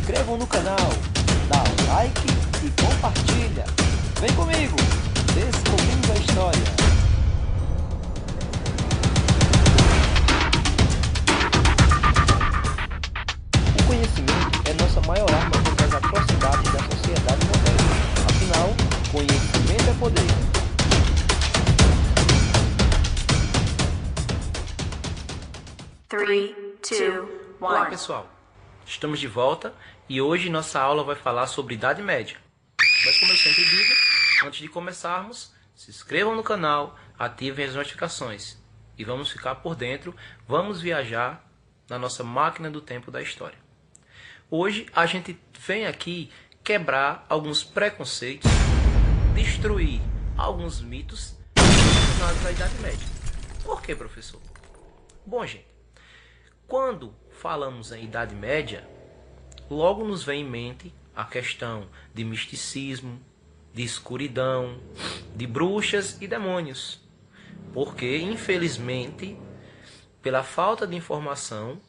inscrevam no canal, dá like e compartilha. Vem comigo, descobrimos a história. O conhecimento é nossa maior arma contra as atrocidades da sociedade moderna. Afinal, conhecimento é poder. Olá pessoal, estamos de volta e hoje nossa aula vai falar sobre Idade Média. Mas como eu sempre digo, antes de começarmos, se inscrevam no canal, ativem as notificações e vamos ficar por dentro, vamos viajar na nossa máquina do tempo da história. Hoje a gente vem aqui quebrar alguns preconceitos, destruir alguns mitos relacionados à Idade Média. Por que, professor? Bom, gente, quando falamos em Idade Média, logo nos vem em mente a questão de misticismo, de escuridão, de bruxas e demônios. Porque, infelizmente, pela falta de informação,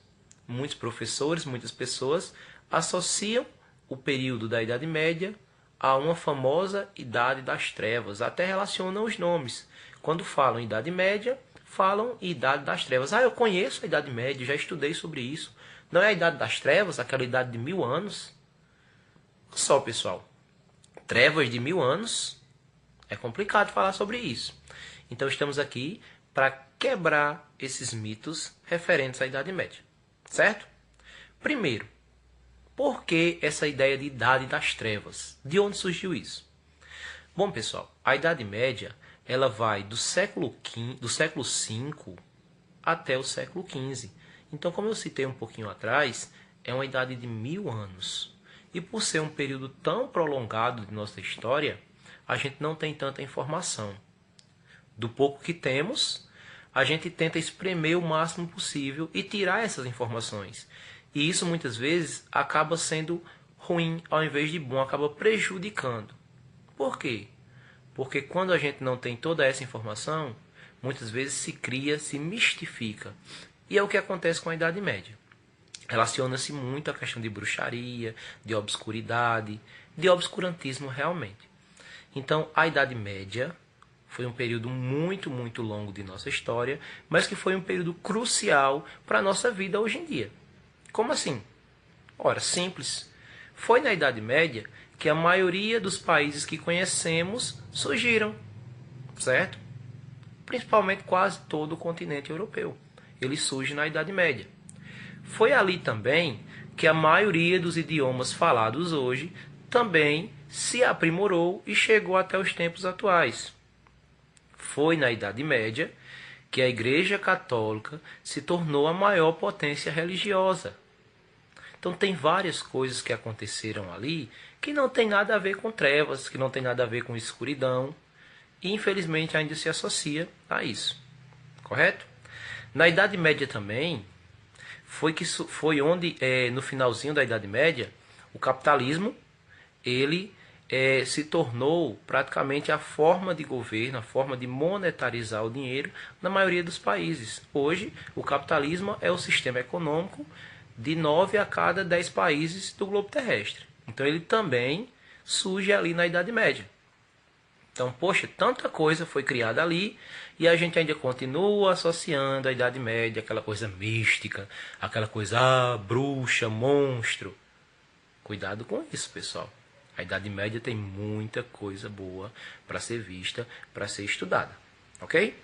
muitos professores, muitas pessoas associam o período da Idade Média a uma famosa Idade das Trevas. Até relacionam os nomes. Quando falam Idade Média, falam Idade das Trevas. Ah, eu conheço a Idade Média, já estudei sobre isso. Não é a Idade das Trevas, aquela idade de 1000 anos? Só, pessoal, trevas de 1000 anos, é complicado falar sobre isso. Então estamos aqui para quebrar esses mitos referentes à Idade Média, certo? Primeiro, por que essa ideia de Idade das Trevas? De onde surgiu isso? Bom, pessoal, a Idade Média ela vai do século V até o século XV. Então, como eu citei um pouquinho atrás, é uma idade de 1000 anos. E por ser um período tão prolongado de nossa história, a gente não tem tanta informação. Do pouco que temos, a gente tenta espremer o máximo possível e tirar essas informações. E isso muitas vezes acaba sendo ruim ao invés de bom, acaba prejudicando. Por quê? Porque quando a gente não tem toda essa informação, muitas vezes se cria, se mistifica. E é o que acontece com a Idade Média. Relaciona-se muito à questão de bruxaria, de obscuridade, de obscurantismo realmente. Então, a Idade Média foi um período muito, muito longo de nossa história, mas que foi um período crucial para a nossa vida hoje em dia. Como assim? Ora, simples. Foi na Idade Média que a maioria dos países que conhecemos surgiram, certo? Principalmente quase todo o continente europeu. Ele surge na Idade Média. Foi ali também que a maioria dos idiomas falados hoje também se aprimorou e chegou até os tempos atuais. Foi na Idade Média que a Igreja Católica se tornou a maior potência religiosa. Então tem várias coisas que aconteceram ali que não tem nada a ver com trevas, que não tem nada a ver com escuridão, e infelizmente ainda se associa a isso. Correto? Na Idade Média também, foi onde, no finalzinho da Idade Média, o capitalismo ele se tornou praticamente a forma de governo, a forma de monetarizar o dinheiro na maioria dos países. Hoje, o capitalismo é o sistema econômico de 9 a cada 10 países do globo terrestre. Então ele também surge ali na Idade Média. Então, poxa, tanta coisa foi criada ali e a gente ainda continua associando a Idade Média, aquela coisa mística, aquela coisa, bruxa, monstro. Cuidado com isso, pessoal. A Idade Média tem muita coisa boa para ser vista, para ser estudada, ok?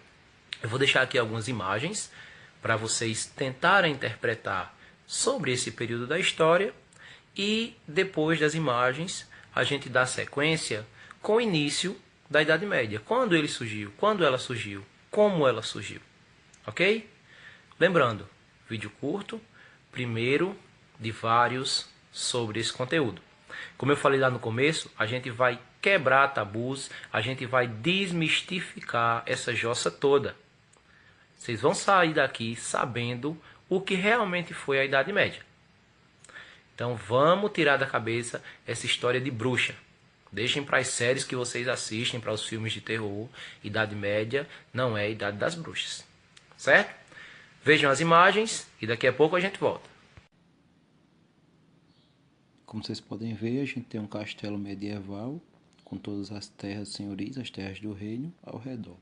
Eu vou deixar aqui algumas imagens para vocês tentarem interpretar sobre esse período da história e depois das imagens a gente dá sequência com o início da Idade Média. Quando ele surgiu, quando ela surgiu, como ela surgiu, ok? Lembrando, vídeo curto, primeiro de vários sobre esse conteúdo. Como eu falei lá no começo, a gente vai quebrar tabus, a gente vai desmistificar essa jossa toda. Vocês vão sair daqui sabendo o que realmente foi a Idade Média. Então vamos tirar da cabeça essa história de bruxa. Deixem para as séries que vocês assistem, para os filmes de terror. Idade Média não é a Idade das Bruxas. Certo? Vejam as imagens e daqui a pouco a gente volta. Como vocês podem ver, a gente tem um castelo medieval com todas as terras senhorias, as terras do reino ao redor.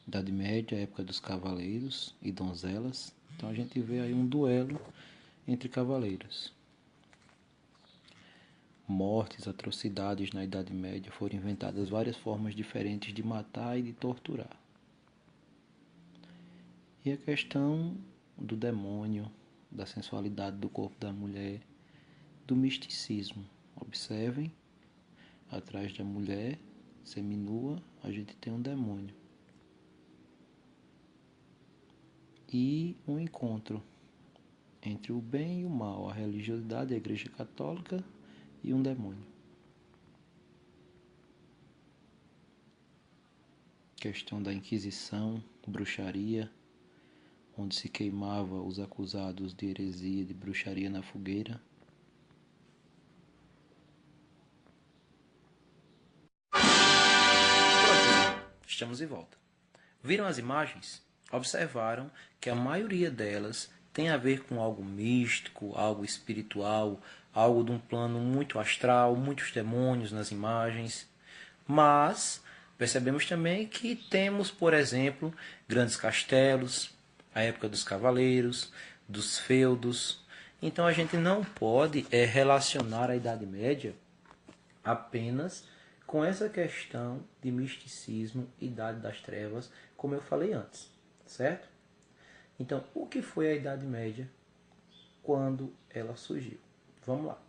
Idade Média, época dos cavaleiros e donzelas. Então a gente vê aí um duelo entre cavaleiros. Mortes, atrocidades na Idade Média, foram inventadas várias formas diferentes de matar e de torturar. E a questão do demônio, da sensualidade do corpo da mulher, do misticismo. Observem, atrás da mulher seminua, a gente tem um demônio. E um encontro entre o bem e o mal, a religiosidade, a Igreja Católica e um demônio. Questão da Inquisição, bruxaria, onde se queimava os acusados de heresia e de bruxaria na fogueira. Estamos de volta. Viram as imagens? Observaram que a maioria delas tem a ver com algo místico, algo espiritual, algo de um plano muito astral, muitos demônios nas imagens. Mas percebemos também que temos, por exemplo, grandes castelos, a época dos cavaleiros, dos feudos. Então a gente não pode relacionar a Idade Média apenas com essa questão de misticismo, Idade das Trevas, como eu falei antes, certo? Então, o que foi a Idade Média quando ela surgiu? Vamos lá,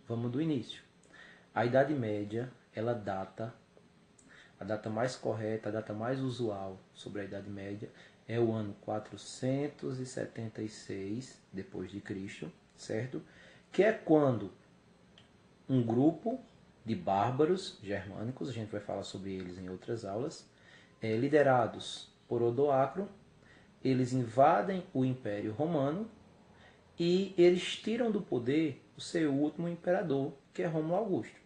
vamos do início. A Idade Média, ela data, a data mais correta, a data mais usual sobre a Idade Média é o ano 476 depois de Cristo, certo? Que é quando um grupo de bárbaros germânicos, a gente vai falar sobre eles em outras aulas, liderados por Odoacro, eles invadem o Império Romano e eles tiram do poder o seu último imperador, que é Rômulo Augusto,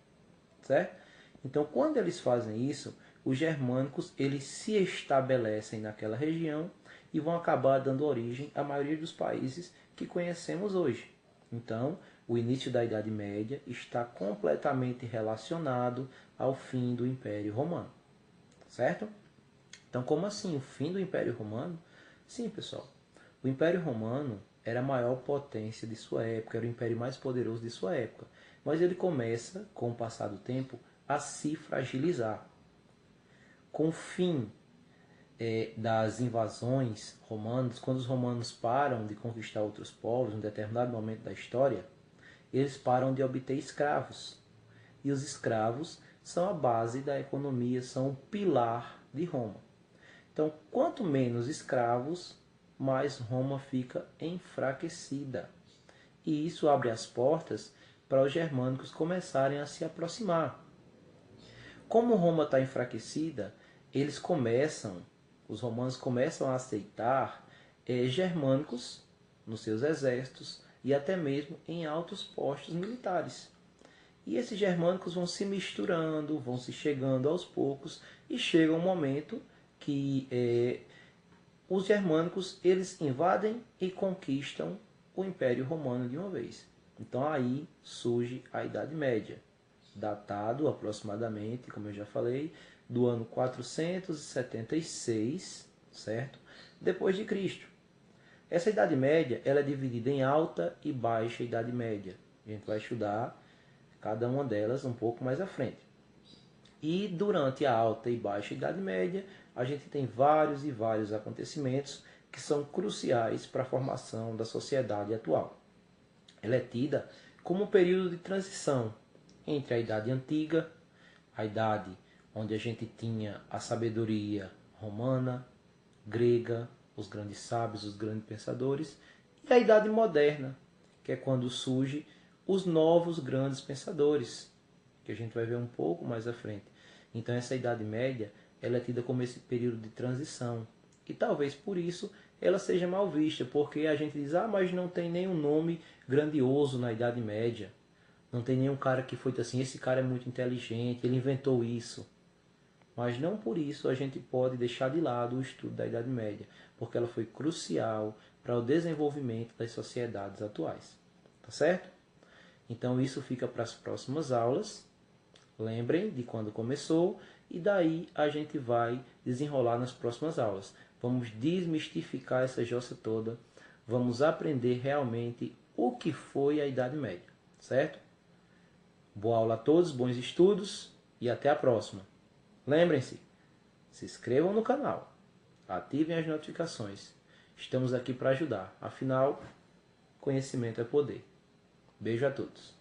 certo? Então, quando eles fazem isso, os germânicos eles se estabelecem naquela região e vão acabar dando origem à maioria dos países que conhecemos hoje. Então, o início da Idade Média está completamente relacionado ao fim do Império Romano, certo? Então, como assim o fim do Império Romano? Sim, pessoal. O Império Romano era a maior potência de sua época, era o império mais poderoso de sua época. Mas ele começa, com o passar do tempo, a se fragilizar. Com o fim das invasões romanas, quando os romanos param de conquistar outros povos, em um determinado momento da história, eles param de obter escravos. E os escravos são a base da economia, são o pilar de Roma. Então, quanto menos escravos, mais Roma fica enfraquecida. E isso abre as portas para os germânicos começarem a se aproximar. Como Roma está enfraquecida, os romanos começam a aceitar germânicos nos seus exércitos e até mesmo em altos postos militares. E esses germânicos vão se misturando, vão se chegando aos poucos e chega um momento que os germânicos eles invadem e conquistam o Império Romano de uma vez. Então aí surge a Idade Média, datado aproximadamente, como eu já falei, do ano 476, certo? Depois de Cristo. Essa Idade Média ela é dividida em Alta e Baixa Idade Média. A gente vai estudar cada uma delas um pouco mais à frente. E durante a Alta e Baixa Idade Média, a gente tem vários e vários acontecimentos que são cruciais para a formação da sociedade atual. Ela é tida como um período de transição entre a Idade Antiga, a idade onde a gente tinha a sabedoria romana, grega, os grandes sábios, os grandes pensadores, e a Idade Moderna, que é quando surgem os novos grandes pensadores, que a gente vai ver um pouco mais à frente. Então essa Idade Média ela é tida como esse período de transição. E talvez por isso ela seja mal vista, porque a gente diz, mas não tem nenhum nome grandioso na Idade Média. Não tem nenhum cara que foi assim, esse cara é muito inteligente, ele inventou isso. Mas não por isso a gente pode deixar de lado o estudo da Idade Média, porque ela foi crucial para o desenvolvimento das sociedades atuais. tá certo? Então isso fica para as próximas aulas. Lembrem de quando começou e daí a gente vai desenrolar nas próximas aulas. Vamos desmistificar essa jossa toda, vamos aprender realmente o que foi a Idade Média, certo? Boa aula a todos, bons estudos e até a próxima. Lembrem-se, se inscrevam no canal, ativem as notificações. Estamos aqui para ajudar, afinal, conhecimento é poder. Beijo a todos.